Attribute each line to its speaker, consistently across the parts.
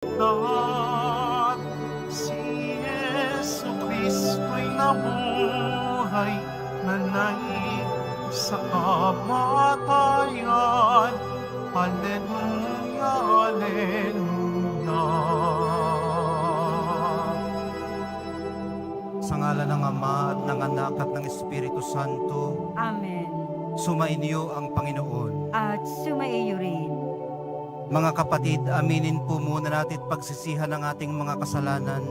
Speaker 1: at si Jesucristo'y nabuhay, nanay sa kamatayan. Alleluia, alleluia.
Speaker 2: Sa ngalan ng Ama at ng Anak at ng Espiritu Santo,
Speaker 3: Amen.
Speaker 2: sumainyo ang Panginoon.
Speaker 3: At sumaiyo rin.
Speaker 2: Mga kapatid, aminin po muna natin pagsisihan ng ating mga kasalanan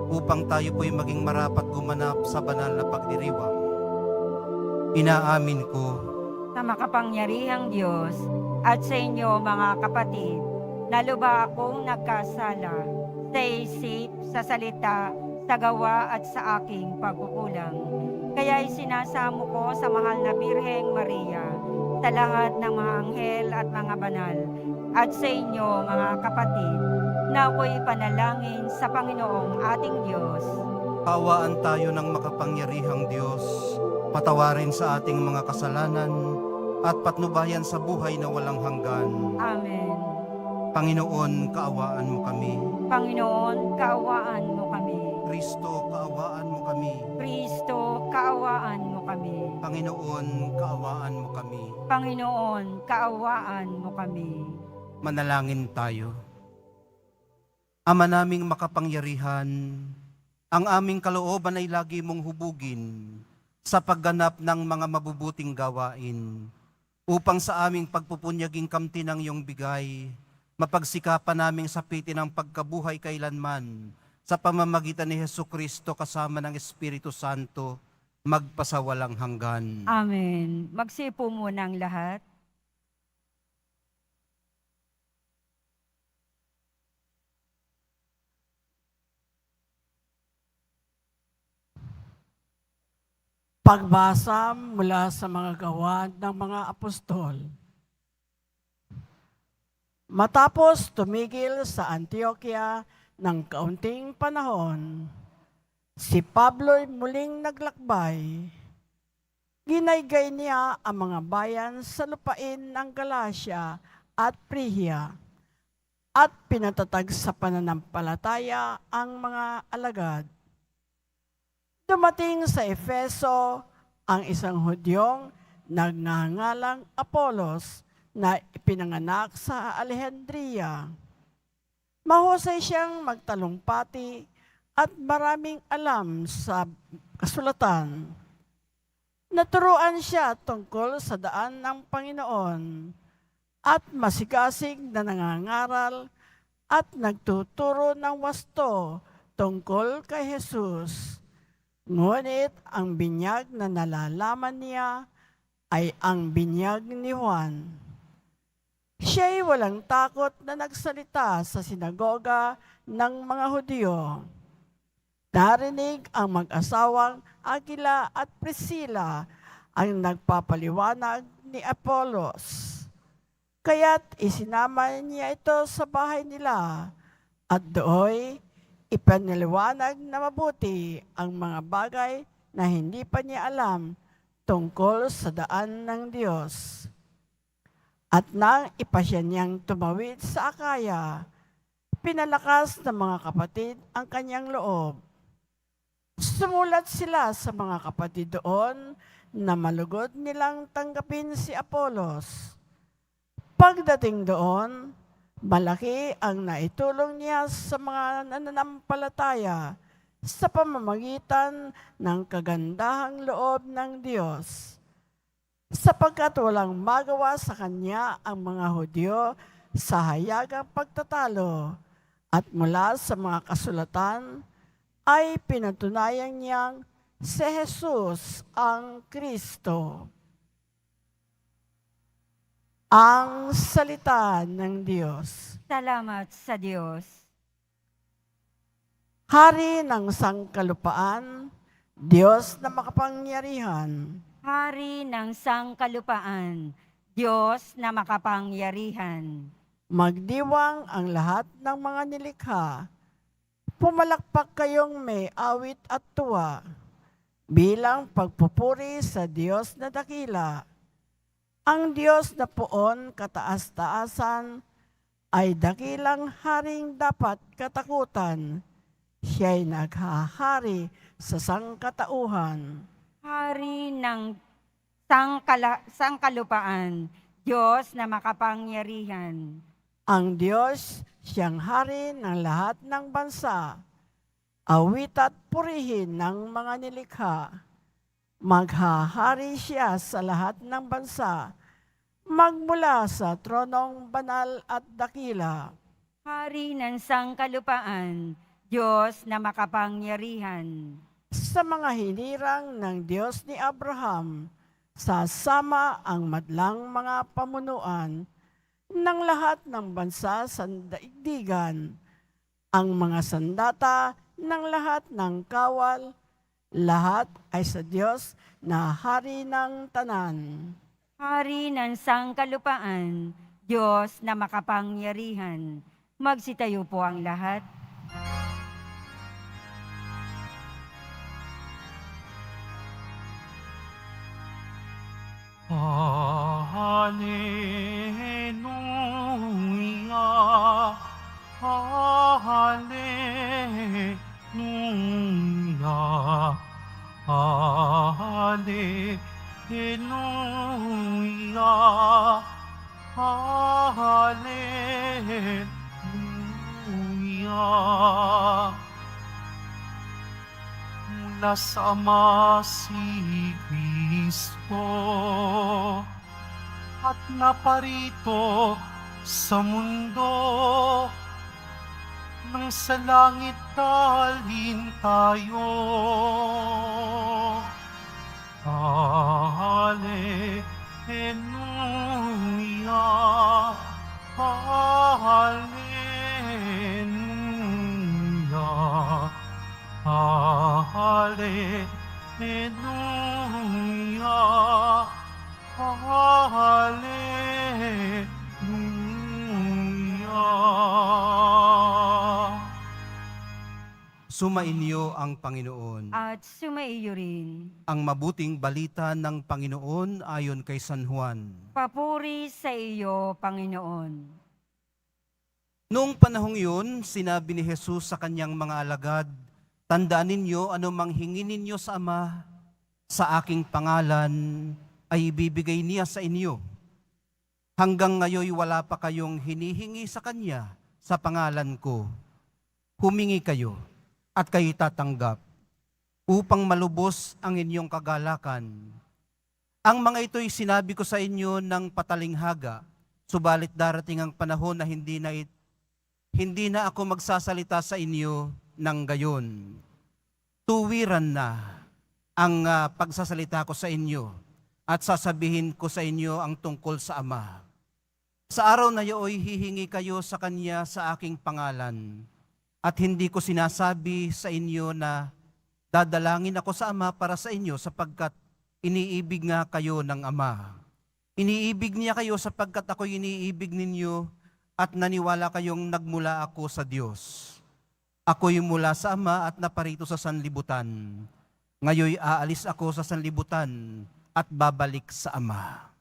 Speaker 2: upang tayo po'y maging marapat gumanap sa banal na pagdiriwang. Inaamin ko
Speaker 3: Sa makapangyarihang Diyos at sa inyo mga kapatid, na lubha akong nagkasala sa isip, sa salita, sa gawa at sa aking pagkukulang. Kaya isinasamo ko sa mahal na Birheng Maria, sa lahat ng mga anghel at mga banal, at sa inyo mga kapatid, na ako'y panalangin sa Panginoong ating Diyos.
Speaker 2: kaawaan tayo ng makapangyarihang Diyos, patawarin sa ating mga kasalanan at patnubayan sa buhay na walang hanggan.
Speaker 3: Amen.
Speaker 2: Panginoon, kaawaan mo kami.
Speaker 3: Panginoon, kaawaan mo kami.
Speaker 2: Kristo, kaawaan mo kami.
Speaker 3: Kristo, kaawaan mo kami.
Speaker 2: Panginoon, kaawaan mo kami.
Speaker 3: Panginoon, kaawaan mo kami.
Speaker 2: Manalangin tayo. Ama naming makapangyarihan, ang aming kalooban ay lagi mong hubugin sa pagganap ng mga mabubuting gawain upang sa aming pagpupunyaging kamti ng iyong bigay, mapagsikapan naming sapitin ang pagkabuhay kailanman sa pamamagitan ni Jesucristo kasama ng Espiritu Santo, magpasawalang hanggan.
Speaker 3: Amen. Magsipo muna ang lahat.
Speaker 4: Pagbasa mula sa mga gawa ng mga apostol. Matapos tumigil sa Antioquia ng kaunting panahon, si Pablo'y muling naglakbay. Ginaygay niya ang mga bayan sa lupain ng Galacia at Phrygia at pinatatag sa pananampalataya ang mga alagad. Dumating sa Efeso ang isang Hudyong nagngangalang Apolos na ipinanganak sa Alejandria. Mahusay siyang magtalumpati at maraming alam sa kasulatan. Naturuan siya tungkol sa daan ng Panginoon at masigasig na nangangaral at nagtuturo ng wasto tungkol kay Jesus. Ngunit ang binyag na nalalaman niya ay ang binyag ni Juan. Siya'y walang takot na nagsalita sa sinagoga ng mga Hudyo. Narinig ang mag-asawang Aquila at Priscilla ang nagpapaliwanag ni Apolos. Kaya't isinama niya ito sa bahay nila at dooy ipaniliwanag na mabuti ang mga bagay na hindi pa niya alam tungkol sa daan ng Diyos. At nang ipasya niyang tumawid sa Akaya, pinalakas ng mga kapatid ang kanyang loob. Sumulat sila sa mga kapatid doon na malugod nilang tanggapin si Apolos. Pagdating doon, malaki ang naitulong niya sa mga nananampalataya sa pamamagitan ng kagandahang loob ng Diyos. Sapagkat walang magawa sa kanya ang mga Hudyo sa hayagang pagtatalo at mula sa mga kasulatan ay pinatunayan niyang si Jesus ang Kristo. Ang salita ng Diyos.
Speaker 3: Salamat sa Diyos.
Speaker 4: Hari ng sangkalupaan, Diyos na makapangyarihan,
Speaker 3: Hari ng sangkalupaan, Diyos na makapangyarihan.
Speaker 4: magdiwang ang lahat ng mga nilikha. Pumalakpak kayong may awit at tuwa bilang pagpupuri sa Diyos na dakila. Ang Diyos na poon kataas-taasan ay dakilang haring dapat katakutan. Siya'y naghahari sa sangkatauhan.
Speaker 3: Hari ng sangkalupaan, Diyos na makapangyarihan.
Speaker 4: Ang Diyos, siyang hari ng lahat ng bansa. Awit at purihin ng mga nilikha. Maghahari siya sa lahat ng bansa, magmula sa tronong banal at dakila.
Speaker 3: Hari ng sangkalupaan, Diyos na makapangyarihan.
Speaker 4: Sa mga hinirang ng Diyos ni Abraham, sasama ang madlang mga pamunuan ng lahat ng bansa sa daigdigan, ang mga sandata ng lahat ng kawal, lahat ay sa Diyos na hari ng tanan.
Speaker 3: Hari ng sangkalupaan, Diyos na makapangyarihan. Magsitayo po ang lahat.
Speaker 1: Hallelujah, Hallelujah, Hallelujah, Hallelujah. Mula sa Ama si Kristo at naparito sa mundo, nang sa langit dalhin tayo. Hallelujah, Hallelujah, Hallelujah, Hallelujah.
Speaker 2: Sumainyo ang Panginoon.
Speaker 3: At sumaiyo rin.
Speaker 2: Ang mabuting balita ng Panginoon ayon kay San Juan.
Speaker 3: Papuri sa iyo, Panginoon.
Speaker 2: Noong panahong yun, sinabi ni Jesus sa kanyang mga alagad, "Tandaan ninyo ano mang hingin ninyo sa Ama, sa aking pangalan ay ibibigay niya sa inyo. Hanggang ngayon wala pa kayong hinihingi sa Kanya sa pangalan ko. Humingi kayo at kayo tatanggap upang malubos ang inyong kagalakan. Ang mga ito'y sinabi ko sa inyo ng patalinghaga, subalit darating ang panahon na hindi na ako magsasalita sa inyo ng gayon. Tuwiran na ang pagsasalita ko sa inyo at sasabihin ko sa inyo ang tungkol sa Ama. Sa araw na iyo'y hihingi kayo sa Kanya sa aking pangalan. At hindi ko sinasabi sa inyo na dadalangin ako sa Ama para sa inyo sapagkat iniibig nga kayo ng Ama. Iniibig niya kayo sapagkat ako'y iniibig ninyo at naniwala kayong nagmula ako sa Diyos. Ako'y mula sa Ama at naparito sa sanlibutan. Ngayoy aalis ako sa sanlibutan at babalik sa Ama."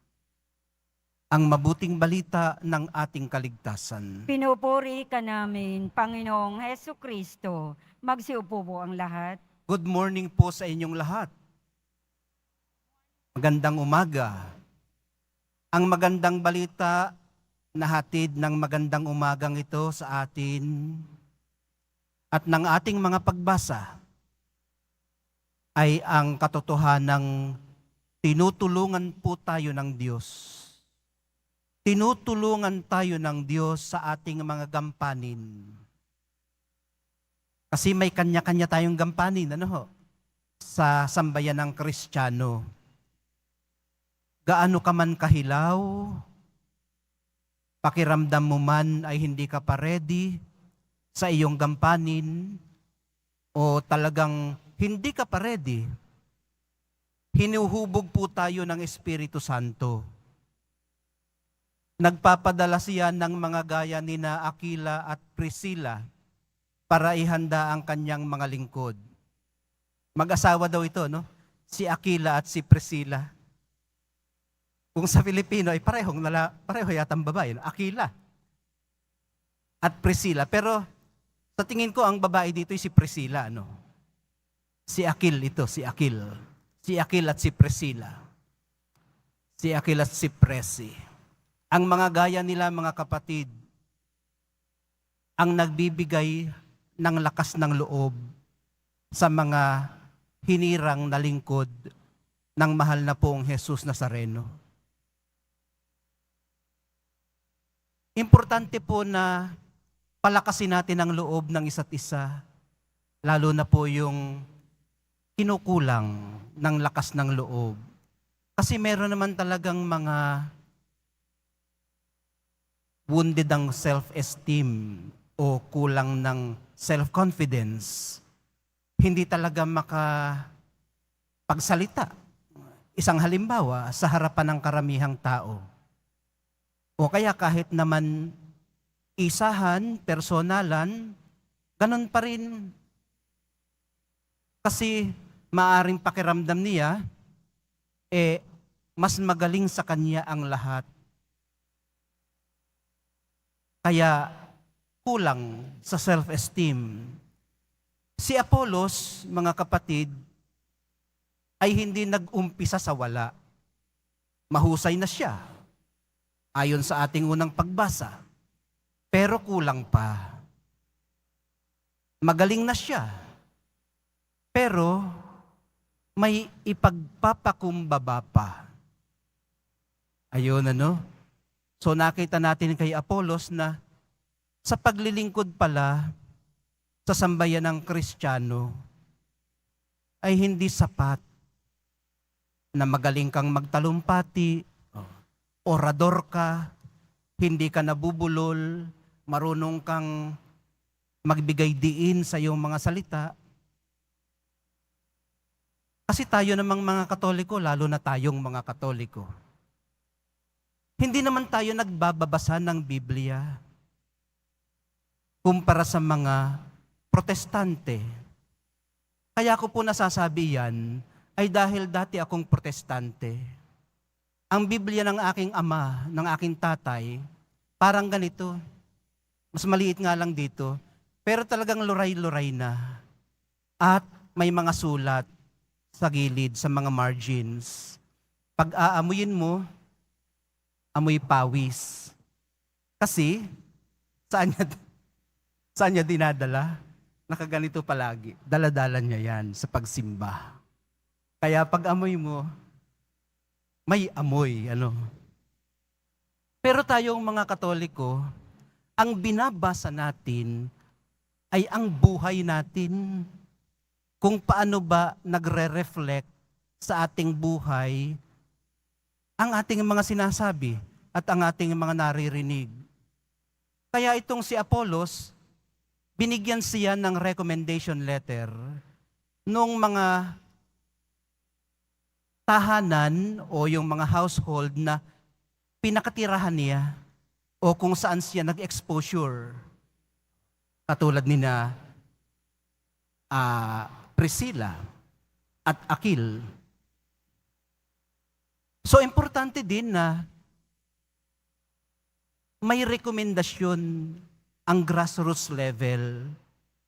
Speaker 2: Ang mabuting balita ng ating kaligtasan.
Speaker 3: Pinupuri ka namin, Panginoong Heso Kristo. Magsiupo po ang lahat.
Speaker 2: Good morning po sa inyong lahat. Magandang umaga. Ang magandang balita na hatid ng magandang umagang ito sa atin at ng ating mga pagbasa ay ang katotohanang tinutulungan po tayo ng Diyos. Tinutulungan tayo ng Diyos sa ating mga gampanin. Kasi may kanya-kanya tayong gampanin, sa sambayan ng Kristiyano. Gaano ka man kahilaw, pakiramdam mo man ay hindi ka pa ready sa iyong gampanin, o talagang hindi ka pa ready, hinuhubog po tayo ng Espiritu Santo. Nagpapadala siya ng mga gaya ni na Aquila at Priscilla para ihanda ang kanyang mga lingkod. Mag-asawa daw ito, Si Aquila at si Priscilla. Kung sa Filipino ay pareho yatang babae, Aquila. at Priscilla. Pero sa tingin ko, ang babae dito ay si Priscilla, ano? Si Aquil ito, si Aquil. Si Aquil at si Priscilla. Si Aquil at si Presi. Ang mga gaya nila, mga kapatid, ang nagbibigay ng lakas ng loob sa mga hinirang na lingkod ng mahal na pong Jesus Nazareno. Importante po na palakasin natin ang loob ng isa't isa, lalo na po yung kinukulang ng lakas ng loob. Kasi meron naman talagang mga wounded ang self-esteem o kulang ng self-confidence. Hindi talaga makapagsalita. Isang halimbawa, sa harapan ng karamihang tao. O kaya kahit naman isahan, personalan, ganun pa rin. Kasi maaring pakiramdam niya, mas magaling sa kanya ang lahat. Kaya kulang sa self-esteem. Si Apollos, mga kapatid, ay hindi nag-umpisa sa wala. Mahusay na siya, ayon sa ating unang pagbasa. Pero kulang pa. Magaling na siya, pero may ipagpapakumbaba pa. Ayun, ano? So nakita natin kay Apollos na sa paglilingkod pala sa sambayan ng Kristiyano ay hindi sapat na magaling kang magtalumpati, orador ka, hindi ka nabubulol, marunong kang magbigay diin sa iyong mga salita. Kasi tayo namang mga Katoliko, lalo na tayong mga Katoliko, hindi naman tayo nagbababasa ng Biblia kumpara sa mga Protestante. Kaya ko po nasasabi yan ay dahil dati akong Protestante. Ang Biblia ng aking ama, ng aking tatay, parang ganito. Mas maliit nga lang dito, pero talagang luray-luray na. At may mga sulat sa gilid, sa mga margins. Pag aamuyin mo, amoy pawis. Kasi, saan niya dinadala? Nakaganito palagi. Dala-dala niya yan sa pagsimba. Kaya pag amoy mo, may amoy, ano. Pero tayong mga Katoliko, ang binabasa natin ay ang buhay natin. Kung paano ba nagre-reflect sa ating buhay ang ating mga sinasabi at ang ating mga naririnig. Kaya itong si Apollos, binigyan siya ng recommendation letter nung mga tahanan o yung mga household na pinakatirahan niya o kung saan siya nag-exposure. Katulad ni na Priscilla at Aquil. So importante din na may rekomendasyon ang grassroots level.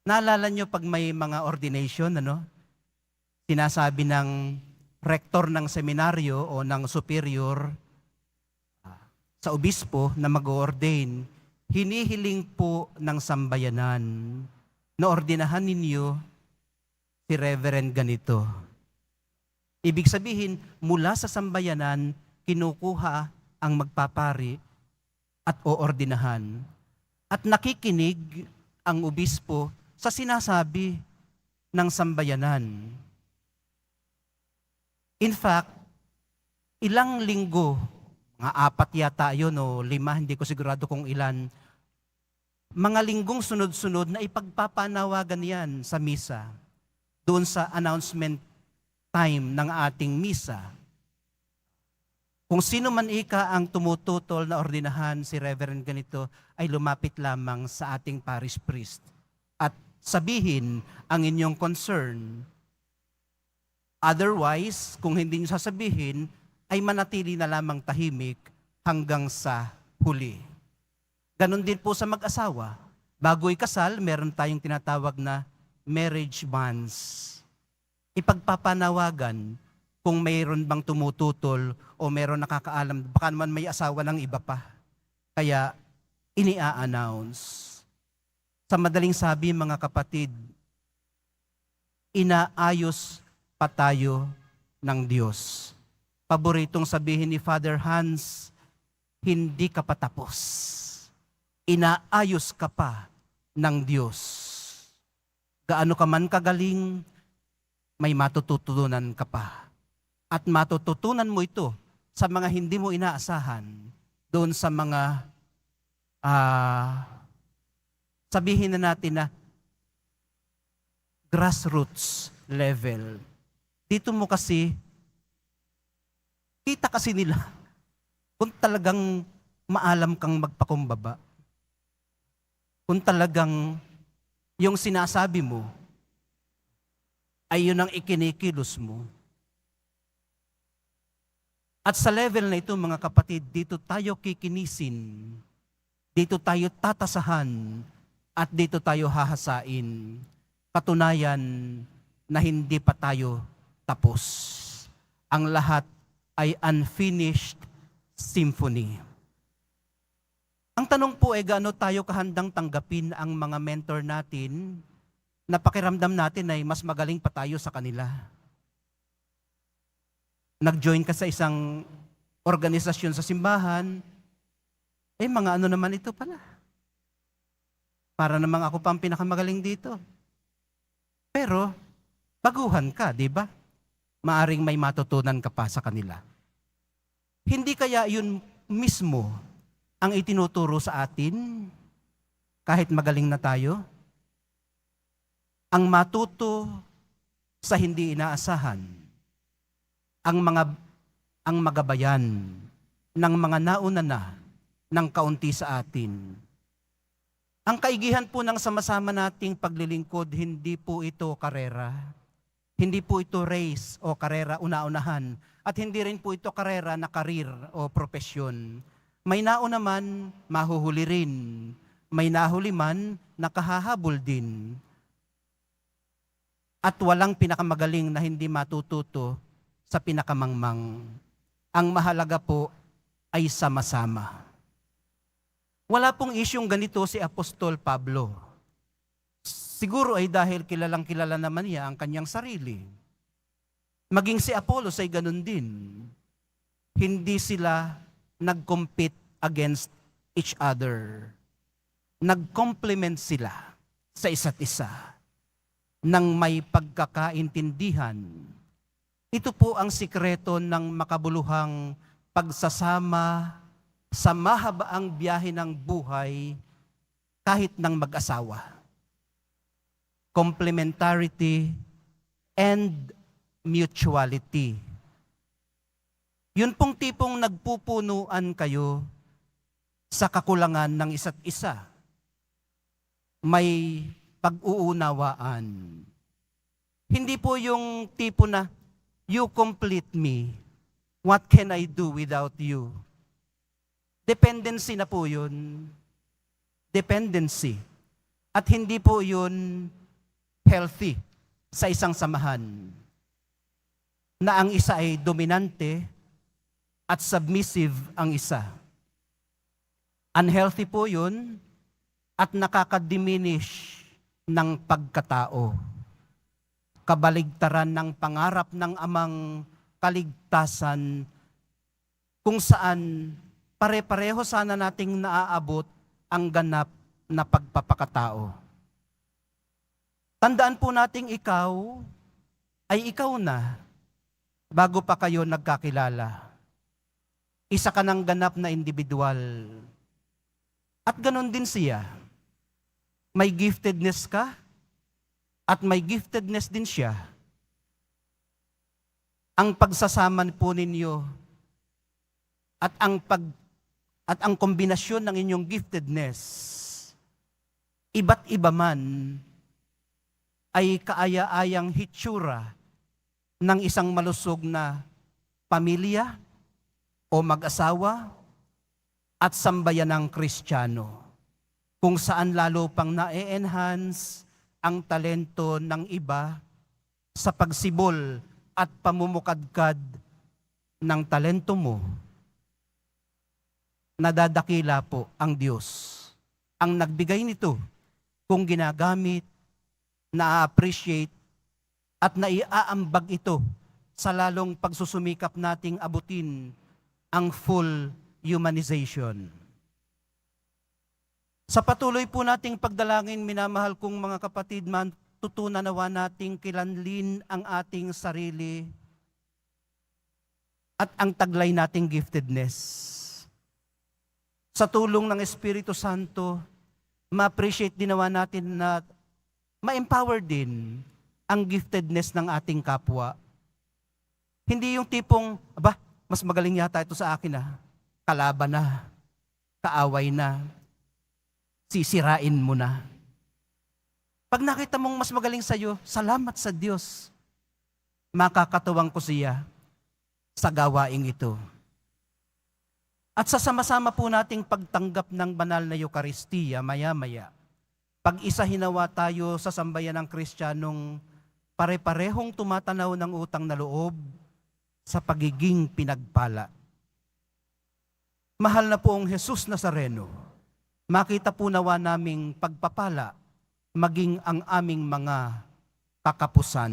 Speaker 2: Naalala nyo pag may mga ordination, ano? Sinasabi ng rektor ng seminaryo o ng superior sa obispo na mag-ordain, hinihiling po ng sambayanan na ordinahan ninyo si Reverend ganito. Ibig sabihin, mula sa sambayanan, kinukuha ang magpapari at oordinahan. At nakikinig ang obispo sa sinasabi ng sambayanan. In fact, ilang linggo, mga 4 yata yun o 5, hindi ko sigurado kung ilan, mga linggong sunod-sunod na ipagpapanawagan yan sa misa, doon sa announcement time ng ating misa. Kung sino man ika ang tumututol na ordinahan si Reverend ganito, ay lumapit lamang sa ating parish priest at sabihin ang inyong concern. Otherwise, kung hindi nyo sasabihin, ay manatili na lamang tahimik hanggang sa huli. Ganon din po sa mag-asawa. Bago ikasal, meron tayong tinatawag na marriage bonds. Ipagpapanawagan kung mayroon bang tumututol o mayroon nakakaalam, baka naman may asawa ng iba pa. Kaya inia-announce. Sa madaling sabi, mga kapatid, inaayos pa tayo ng Diyos. Paboritong sabihin ni Father Hans, hindi ka pa tapos. Inaayos ka pa ng Diyos. Gaano ka man kagaling, may matututunan ka pa. At matututunan mo ito sa mga hindi mo inaasahan, doon sa mga sabihin na natin na grassroots level. Dito mo kasi, kita kasi nila kung talagang maalam kang magpakumbaba. Kung talagang yung sinasabi mo ay yun ang ikinikilos mo. At sa level na ito, mga kapatid, dito tayo kikinisin, dito tayo tatasahan, at dito tayo hahasain. Katunayan na hindi pa tayo tapos. Ang lahat ay unfinished symphony. Ang tanong po ay gaano tayo kahandang tanggapin ang mga mentor natin na pakiramdam natin ay mas magaling pa tayo sa kanila. Nag-join ka sa isang organisasyon sa simbahan, mga ano naman ito pala. Para namang ako pa ang pinakamagaling dito. Pero, baguhan ka, di ba? Maaring may matutunan ka pa sa kanila. Hindi kaya yun mismo ang itinuturo sa atin, kahit magaling na tayo? Ang matuto sa hindi inaasahan, ang magabayan ng mga nauna na ng kaunti sa atin. Ang kaigihan po ng sama-sama nating paglilingkod, hindi po ito karera. Hindi po ito race o karera una-unahan. At hindi rin po ito karera na karir o propesyon. May nauna man, mahuhuli rin. May nahuli man, nakahahabol din. At walang pinakamagaling na hindi matututo sa pinakamangmang. Ang mahalaga po ay sama-sama. Wala pong isyong ganito si Apostol Pablo. Siguro ay dahil kilalang-kilala naman niya ang kanyang sarili. Maging si Apollos ay ganun din. Hindi sila nag-compete against each other. Nag-complement sila sa isa't isa nang may pagkakaintindihan. Ito po ang sikreto ng makabuluhang pagsasama sa mahabaang biyahe ng buhay kahit ng mag-asawa. Complementarity and mutuality. Yun pong tipong nagpupunuan kayo sa kakulangan ng isa't isa. May pag-uunawaan. Hindi po yung tipo na, you complete me. What can I do without you? Dependency na po yun. Dependency. At hindi po yun healthy sa isang samahan. Na ang isa ay dominante at submissive ang isa. Unhealthy po yun at nakaka-diminish ng pagkatao. Kabaligtaran ng pangarap ng amang kaligtasan kung saan pare-pareho sana nating naaabot ang ganap na pagpapakatao. Tandaan po nating ikaw ay ikaw na bago pa kayo nagkakilala. Isa ka ng ganap na individual. At ganun din siya. May giftedness ka at may giftedness din siya. Ang pagsasama po ninyo at ang kombinasyon ng inyong giftedness, iba't iba man, ay kaaya-ayang hitsura ng isang malusog na pamilya o mag-asawa at sambayanang Kristiyano. kung saan lalo pang na-enhance ang talento ng iba sa pagsibol at pamumukadkad ng talento mo, nadadakila po ang Diyos. Ang nagbigay nito kung ginagamit, na-appreciate at naiaambag ito sa lalong pagsusumikap nating abutin ang full humanization. Sa patuloy po nating pagdalangin, minamahal kong mga kapatid, tutunan nawa nating kilanlin ang ating sarili at ang taglay nating giftedness. Sa tulong ng Espiritu Santo, ma-appreciate din nawa natin na ma-empower din ang giftedness ng ating kapwa. Hindi yung tipong, mas magaling yata ito sa akin kalaban na, kaaway na, sisirain mo na. Pag nakita mong mas magaling sa'yo, salamat sa Diyos. Makakatuwang ko siya sa gawaing ito. At sa sama-sama po nating pagtanggap ng banal na Eucharistia, maya-maya, pag-isa hinawa tayo sa sambayan ng Kristiyanong pare-parehong tumatanaw ng utang na loob sa pagiging pinagpala. Mahal na poong Jesus Nazareno, makita po nawa naming pagpapala maging ang aming mga kakapusan.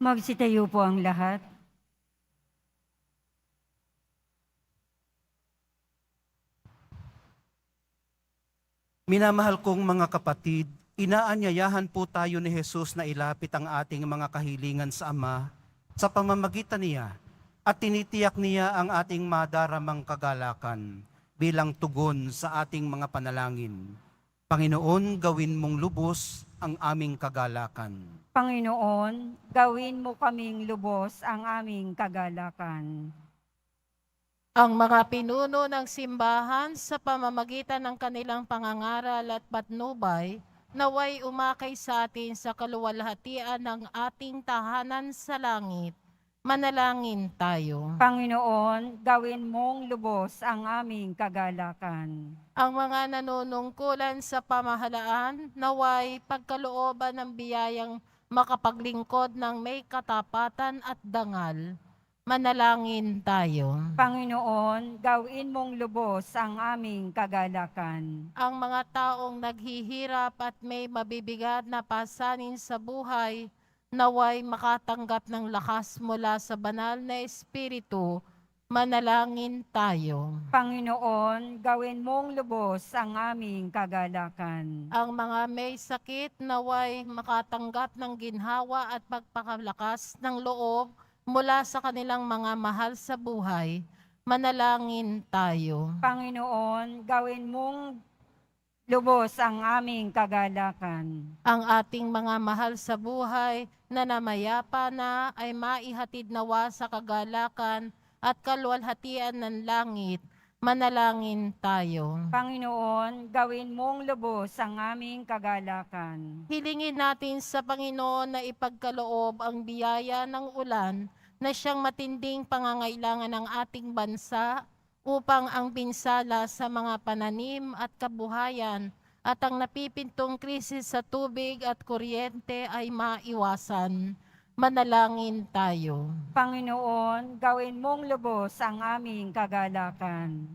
Speaker 3: Magsitayo po ang lahat.
Speaker 2: Minamahal kong mga kapatid, inaanyayahan po tayo ni Jesus na ilapit ang ating mga kahilingan sa Ama sa pamamagitan niya at tinitiyak niya ang ating madaramang kagalakan bilang tugon sa ating mga panalangin. Panginoon, gawin mong lubos ang aming kagalakan.
Speaker 3: Panginoon, gawin mo kaming lubos ang aming kagalakan.
Speaker 5: Ang mga pinuno ng simbahan sa pamamagitan ng kanilang pangangaral at patnubay, naway umakay sa atin sa kaluwalhatian ng ating tahanan sa langit. Manalangin tayo.
Speaker 3: Panginoon, gawin mong lubos ang aming kagalakan.
Speaker 5: Ang mga nanunungkulan sa pamahalaan, naway pagkalooban ng biyayang makapaglingkod ng may katapatan at dangal. Manalangin tayo.
Speaker 3: Panginoon, gawin mong lubos ang aming kagalakan.
Speaker 5: Ang mga taong naghihirap at may mabibigat na pasanin sa buhay, naway makatanggap ng lakas mula sa banal na Espiritu. Manalangin tayo.
Speaker 3: Panginoon, gawin mong lubos ang aming kagalakan.
Speaker 5: Ang mga may sakit, naway makatanggap ng ginhawa at pagpakalakas ng loob mula sa kanilang mga mahal sa buhay. Manalangin tayo.
Speaker 3: Panginoon, gawin mong lubos ang aming kagalakan.
Speaker 5: Ang ating mga mahal sa buhay na namayapa na ay maihatid nawa sa kagalakan at kaluwalhatian ng langit. Manalangin tayo.
Speaker 3: Panginoon, gawin mong lubos ang aming kagalakan.
Speaker 5: Hilingin natin sa Panginoon na ipagkaloob ang biyaya ng ulan na siyang matinding pangangailangan ng ating bansa upang ang pinsala sa mga pananim at kabuhayan at ang napipintong krisis sa tubig at kuryente ay maiwasan. Manalangin tayo.
Speaker 3: Panginoon, gawin mong lubos ang aming kagalakan.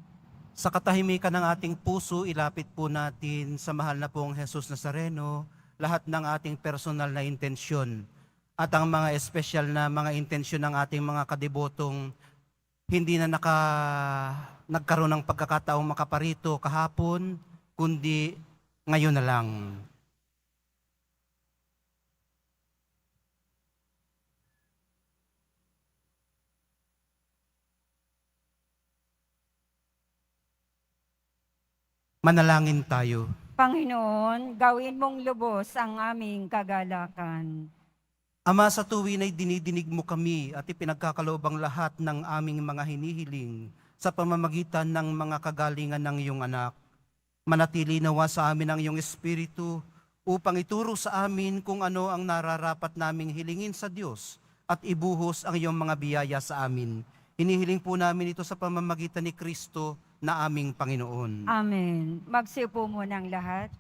Speaker 2: Sa katahimikan ng ating puso, ilapit po natin sa mahal na pong Jesus Nazareno lahat ng ating personal na intensyon at ang mga espesyal na mga intensyon ng ating mga kadebotong hindi na nagkaroon ng pagkakataong makaparito kahapon, kundi ngayon na lang. Manalangin tayo.
Speaker 3: Panginoon, gawin mong lubos ang aming kagalakan.
Speaker 2: Ama, sa tuwin ay dinidinig mo kami at ipinagkakaloob ang lahat ng aming mga hinihiling sa pamamagitan ng mga kagalingan ng iyong anak. Manatili nawa sa amin ang iyong Espiritu upang ituro sa amin kung ano ang nararapat naming hilingin sa Diyos at ibuhos ang iyong mga biyaya sa amin. Inihiling po namin ito sa pamamagitan ni Kristo na aming Panginoon.
Speaker 3: Amen. Magsiupo muna ang lahat.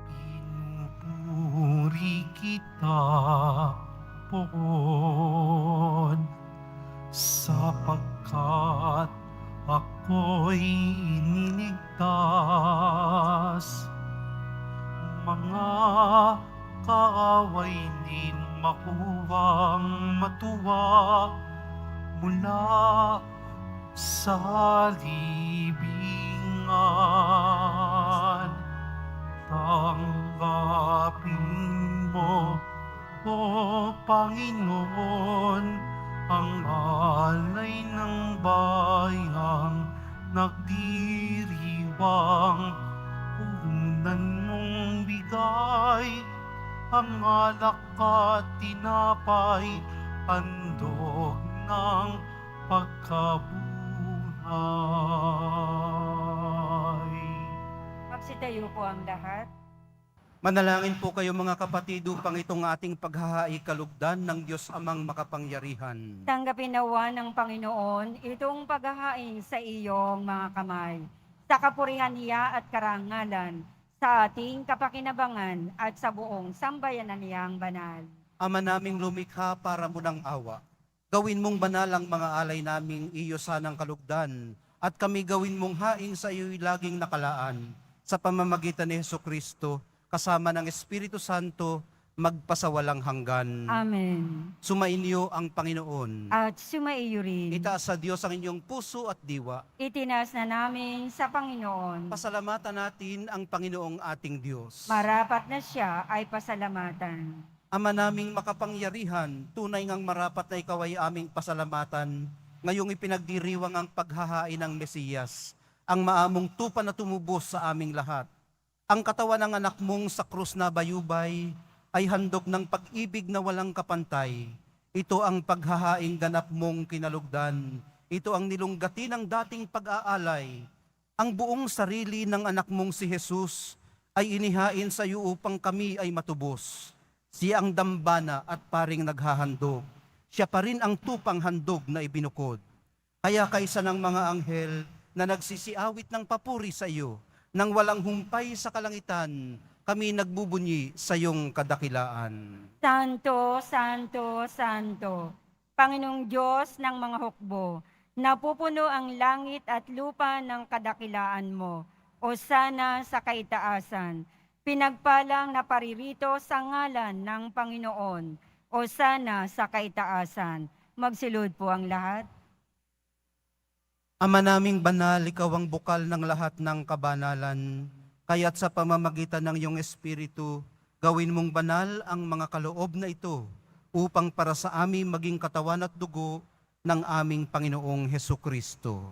Speaker 1: Pinupuri kita, Poon, sapagkat ako'y iniligtas. Mga kaaway din makuwang matuwa mula sa libingan. Tanggapin mo, O Panginoon, ang alay ng bayang nagdiriwang. Punan mong bigay ang alak at tinapay, handog ng pagkabuhay.
Speaker 3: Magsitayo po ang lahat.
Speaker 2: Manalangin po kayo mga kapatid upang itong ating paghahai kalugdan ng Diyos Amang makapangyarihan.
Speaker 3: Tanggapin nawa ng Panginoon itong paghahain sa iyong mga kamay, sa kapurihan niya at karangalan, sa ating kapakinabangan at sa buong sambayanan niyang banal.
Speaker 2: Ama naming lumikha para mo ng awa. Gawin mong banal ang mga alay naming iyo sanang kalugdan, at kami gawin mong haing sa iyo'y laging nakalaan, sa pamamagitan ni Hesukristo, kasama ng Espiritu Santo, magpasawalang hanggan.
Speaker 3: Amen.
Speaker 2: Sumainyo ang Panginoon.
Speaker 3: At sumaiyo rin.
Speaker 2: Itaas sa Diyos ang inyong puso at diwa.
Speaker 3: Itinas na namin sa Panginoon.
Speaker 2: Pasalamatan natin ang Panginoong ating Diyos.
Speaker 3: Marapat na siya ay pasalamatan.
Speaker 2: Ama naming makapangyarihan, tunay ngang marapat na ikaw ay aming pasalamatan. Ngayong ipinagdiriwang ang paghahain ng Mesiyas, ang maamong tupa na tumubos sa aming lahat. Ang katawan ng anak mong sa krus na bayubay ay handog ng pag-ibig na walang kapantay. Ito ang paghahaing ganap mong kinalugdan. Ito ang nilunggati ng dating pag-aalay. Ang buong sarili ng anak mong si Jesus ay inihain sa iyo upang kami ay matubos. Siya ang dambana at paring naghahandog. Siya pa rin ang tupang handog na ibinukod. Kaya kaysa ng mga anghel na nagsisiawit ng papuri sa iyo, nang walang humpay sa kalangitan, kami nagbubunyi sa iyong kadakilaan.
Speaker 3: Santo, Santo, Santo, Panginoong Diyos ng mga hukbo, napupuno ang langit at lupa ng kadakilaan mo, o sana sa kaitaasan. Pinagpalang na paririto sa ngalan ng Panginoon, o sana sa kaitaasan. Magsilod po ang lahat.
Speaker 2: Ama naming banal, ikaw ang bukal ng lahat ng kabanalan, kaya't sa pamamagitan ng iyong Espiritu, gawin mong banal ang mga kaloob na ito, upang para sa amin maging katawan at dugo ng aming Panginoong Hesukristo.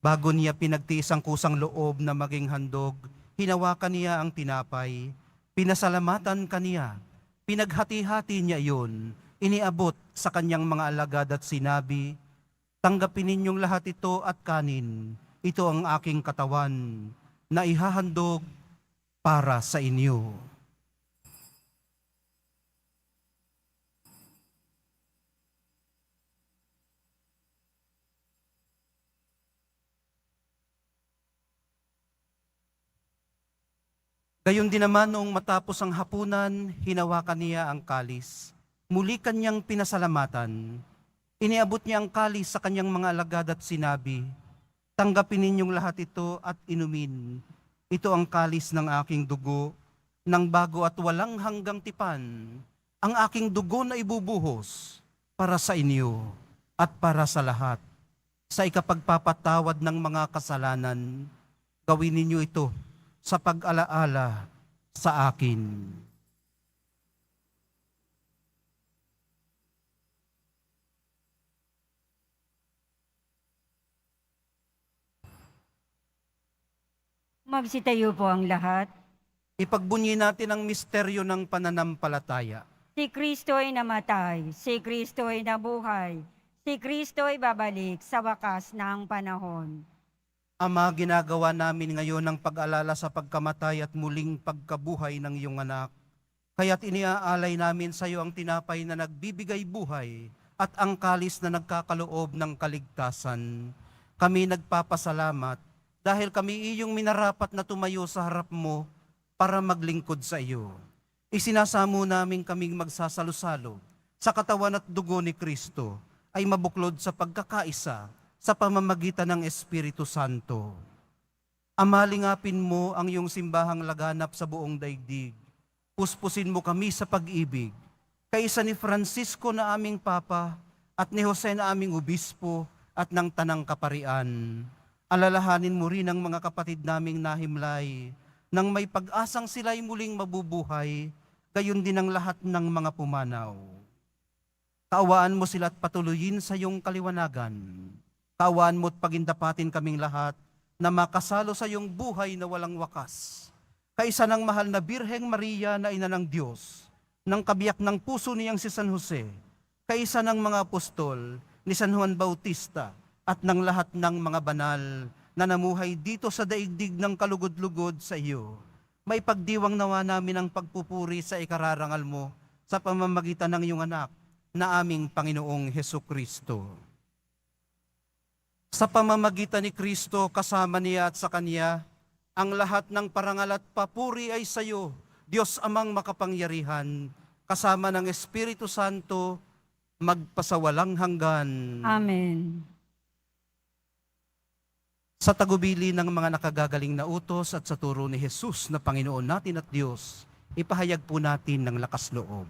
Speaker 2: Bago niya pinagtiis ang kusang loob na maging handog, hinawakan niya ang tinapay, pinasalamatan kaniya, pinaghati-hati niya iyon, iniabot sa kanyang mga alagad at sinabi, tanggapin ninyong lahat ito at kanin. Ito ang aking katawan na ihahandog para sa inyo. Gayon din naman noong matapos ang hapunan, hinawakan niya ang kalis. Muli kanyang pinasalamatan. Iniabot niya ang kalis sa kanyang mga alagad at sinabi, tanggapin ninyong lahat ito at inumin. Ito ang kalis ng aking dugo, ng bago at walang hanggang tipan. Ang aking dugo na ibubuhos para sa inyo at para sa lahat. Sa ikapagpapatawad ng mga kasalanan, gawin ninyo ito sa pag-alaala sa akin.
Speaker 3: Magsitayo po ang lahat.
Speaker 2: Ipagbunyi natin ang misteryo ng pananampalataya.
Speaker 3: Si Kristo ay namatay, si Kristo ay nabuhay, si Kristo ay babalik sa wakas ng panahon.
Speaker 2: Ama, ginagawa namin ngayon ng pag-alala sa pagkamatay at muling pagkabuhay ng iyong anak. Kaya't iniaalay namin sa iyo ang tinapay na nagbibigay buhay at ang kalis na nagkakaloob ng kaligtasan. Kami nagpapasalamat dahil kami iyong minarapat na tumayo sa harap mo para maglingkod sa iyo. Isinasamo namin kaming magsasalo-salo sa katawan at dugo ni Kristo ay mabuklod sa pagkakaisa sa pamamagitan ng Espiritu Santo. Ama, lingapin mo ang iyong simbahang laganap sa buong daigdig. Puspusin mo kami sa pag-ibig, kaisa ni Francisco na aming Papa at ni Jose na aming Obispo at ng Tanang Kaparian. Alalahanin mo rin ang mga kapatid naming nahimlay, nang may pag-asang sila'y muling mabubuhay, gayon din ang lahat ng mga pumanaw. Kaawaan mo sila at patuloyin sa iyong kaliwanagan. Kaawaan mo at pagindapatin kaming lahat na makasalo sa iyong buhay na walang wakas. Kaisa ng mahal na Birheng Maria na ina ng Diyos, ng kabiyak ng puso niyang si San Jose, kaisa ng mga apostol ni San Juan Bautista at ng lahat ng mga banal na namuhay dito sa daigdig ng kalugod-lugod sa iyo. May pagdiwang nawa namin ang pagpupuri sa ikararangal mo sa pamamagitan ng iyong anak na aming Panginoong Hesukristo. Sa pamamagitan ni Kristo, kasama niya at sa Kanya, ang lahat ng parangal at papuri ay sa iyo, Diyos Amang makapangyarihan, kasama ng Espiritu Santo, magpasawalang hanggan.
Speaker 3: Amen.
Speaker 2: Sa tagubili ng mga nakagagaling na utos at sa turo ni Jesus na Panginoon natin at Diyos, ipahayag po natin ng lakas loob.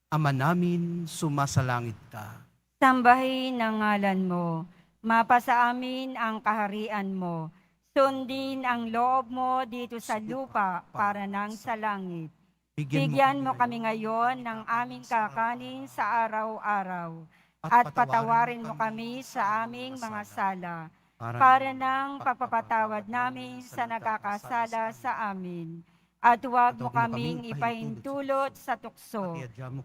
Speaker 2: Ama namin, sumasalangit ka.
Speaker 3: Sambahin ang ngalan mo. Mapasa amin ang kaharian mo. Sundin ang loob mo dito sa lupa para nang sa langit. Bigyan mo kami ngayon ng aming kakanin sa araw-araw. At patawarin mo kami sa aming mga sala para nang pagpapatawad namin sa nagkakasala sa amin. At huwag mo kaming ipahintulot sa tukso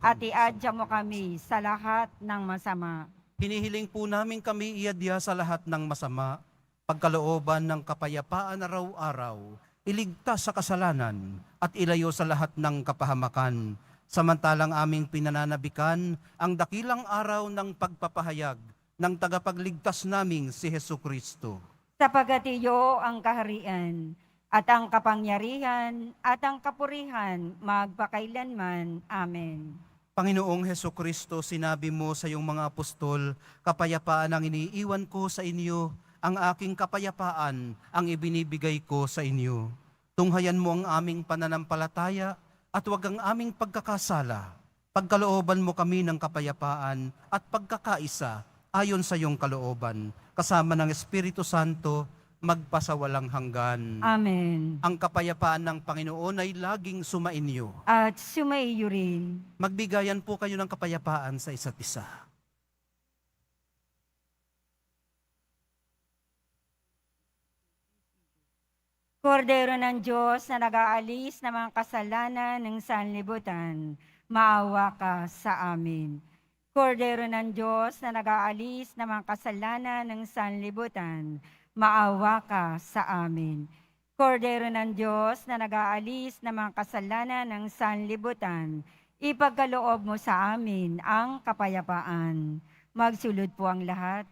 Speaker 3: at iadya mo kami sa lahat ng masama.
Speaker 2: Hinihiling po namin kami iadya sa lahat ng masama, pagkalooban ng kapayapaan araw-araw, iligtas sa kasalanan at ilayo sa lahat ng kapahamakan. Samantalang aming pinananabikan ang dakilang araw ng pagpapahayag ng tagapagligtas naming si Hesukristo.
Speaker 3: Sapagat iyo ang kaharian at ang kapangyarihan at ang kapurihan magpakailanman. Amen.
Speaker 2: Panginoong Hesukristo, sinabi mo sa iyong mga apostol, kapayapaan ang iniiwan ko sa inyo, ang aking kapayapaan ang ibinibigay ko sa inyo. Tunghayan mo ang aming pananampalataya at huwag ang aming pagkakasala. Pagkalooban mo kami ng kapayapaan at pagkakaisa ayon sa iyong kalooban, kasama ng Espiritu Santo, magpasawalang hanggan.
Speaker 3: Amen.
Speaker 2: Ang kapayapaan ng Panginoon ay laging sumainyo.
Speaker 3: At sumaiyo rin.
Speaker 2: Magbigayan po kayo ng kapayapaan sa isa't isa.
Speaker 3: Kordero ng Diyos na nag-aalis ng mga kasalanan ng sanlibutan, maawa ka sa amin. Kordero ng Diyos na nag-aalis ng mga kasalanan ng sanlibutan, maawa ka sa amin. Kordero ng Diyos na nag-aalis ng mga kasalanan ng sanlibutan, ipagkaloob mo sa amin ang kapayapaan. Magsulod po ang lahat.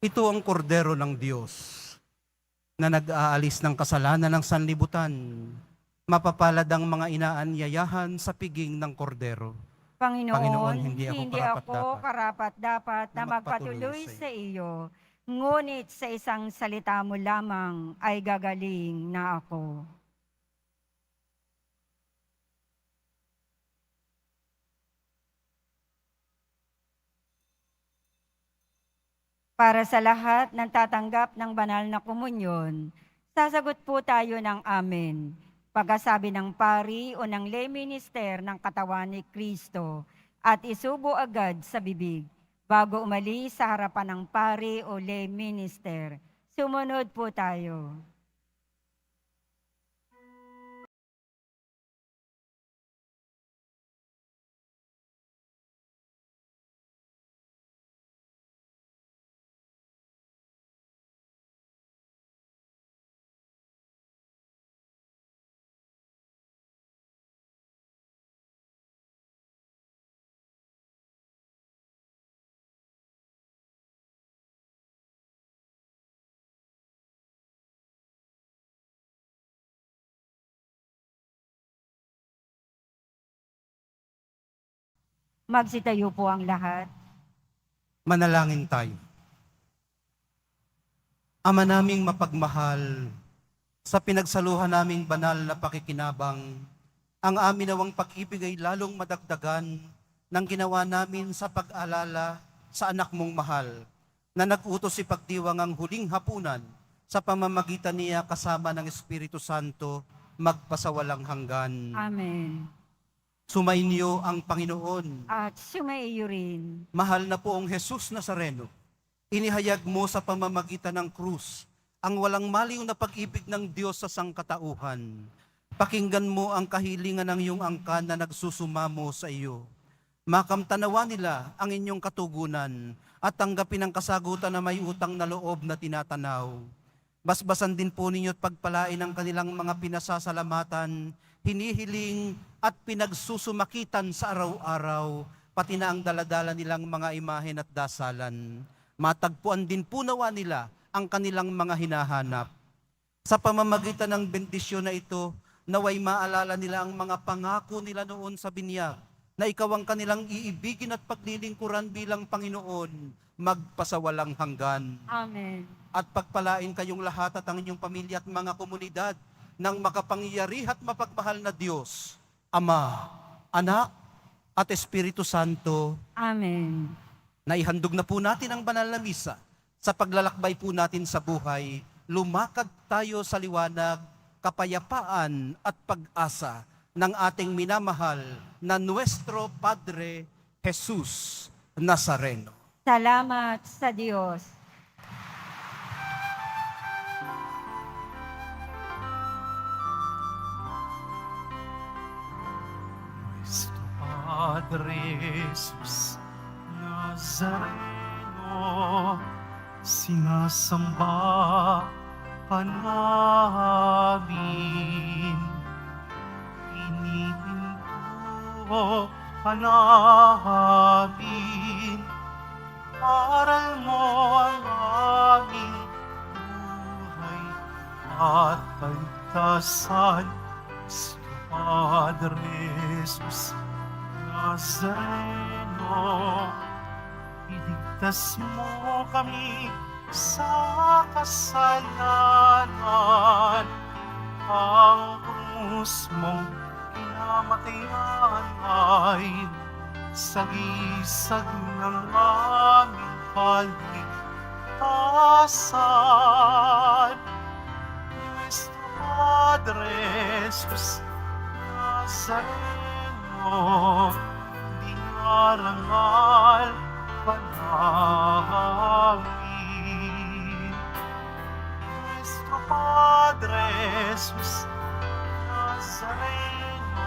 Speaker 2: Ito ang kordero ng Diyos na nag-aalis ng kasalanan ng sanlibutan. Mapapalad ang mga inaanyayahan sa piging ng kordero.
Speaker 3: Panginoon,
Speaker 2: hindi
Speaker 3: hindi ako karapat-dapat na magpatuloy sa iyo, ngunit sa isang salita mo lamang ay gagaling na ako. Para sa lahat ng tatanggap ng banal na komunyon, sasagot po tayo ng amen. Pagkasabi ng pari o ng lay minister ng katawan ni Kristo at isubo agad sa bibig bago umalis sa harapan ng pari o lay minister. Sumunod po tayo. Magsitayo po ang lahat.
Speaker 2: Manalangin tayo. Ama naming mapagmahal, sa pinagsaluhan naming banal na pakikinabang, ang amin nawang pag-ibig ay lalong madagdagan ng ginawa namin sa pag-alala sa anak mong mahal, na nag-utos si pagdiwang ang huling hapunan sa pamamagitan niya kasama ng Espiritu Santo magpasawalang hanggan.
Speaker 3: Amen.
Speaker 2: Sumainyo ang Panginoon.
Speaker 3: At sumaiyo rin.
Speaker 2: Mahal na poong Jesus Nazareno, inihayag mo sa pamamagitan ng krus ang walang maliw na pag-ibig ng Diyos sa sangkatauhan. Pakinggan mo ang kahilingan ng iyong angkan na nagsusumamo sa iyo. Makamtanawa nila ang inyong katugunan at tanggapin ang kasagutan na may utang na loob na tinatanaw. Basbasan din po ninyo at pagpalain ang kanilang mga pinasasalamatan, hinihiling at pinagsusumakitan sa araw-araw, pati na ang daladala nilang mga imahen at dasalan. Matagpuan din po nawa nila ang kanilang mga hinahanap. Sa pamamagitan ng bendisyon na ito, naway maalala nila ang mga pangako nila noon sa binyag, na ikaw ang kanilang iibigin at paglilingkuran bilang Panginoon, magpasawalang hanggan.
Speaker 3: Amen.
Speaker 2: At pagpalain kayong lahat at ang inyong pamilya at mga komunidad ng makapangyari at mapagmahal na Diyos, Ama, Anak, at Espiritu Santo.
Speaker 3: Amen.
Speaker 2: Naihandog na po natin ang banal na misa. Sa paglalakbay po natin sa buhay, lumakad tayo sa liwanag, kapayapaan at pag-asa ng ating minamahal na Nuestro Padre Jesus Nazareno.
Speaker 3: Salamat sa Diyos.
Speaker 1: Nuestro Padre Jesus Nazareno, sinasamba ka namin. Inihinto ka namin. Aral mo ang aming buhay at kaligtasan. Nuestro Padre Jesus Nazareno, iligtas mo kami sa kasalanan. Ang krus mong kinamatayan ay sagisag ng aming kaligtasan. Nuestro Padre Jesus Nazareno, dinarangal ka namin. Nuestro Padre Jesus Nazareno,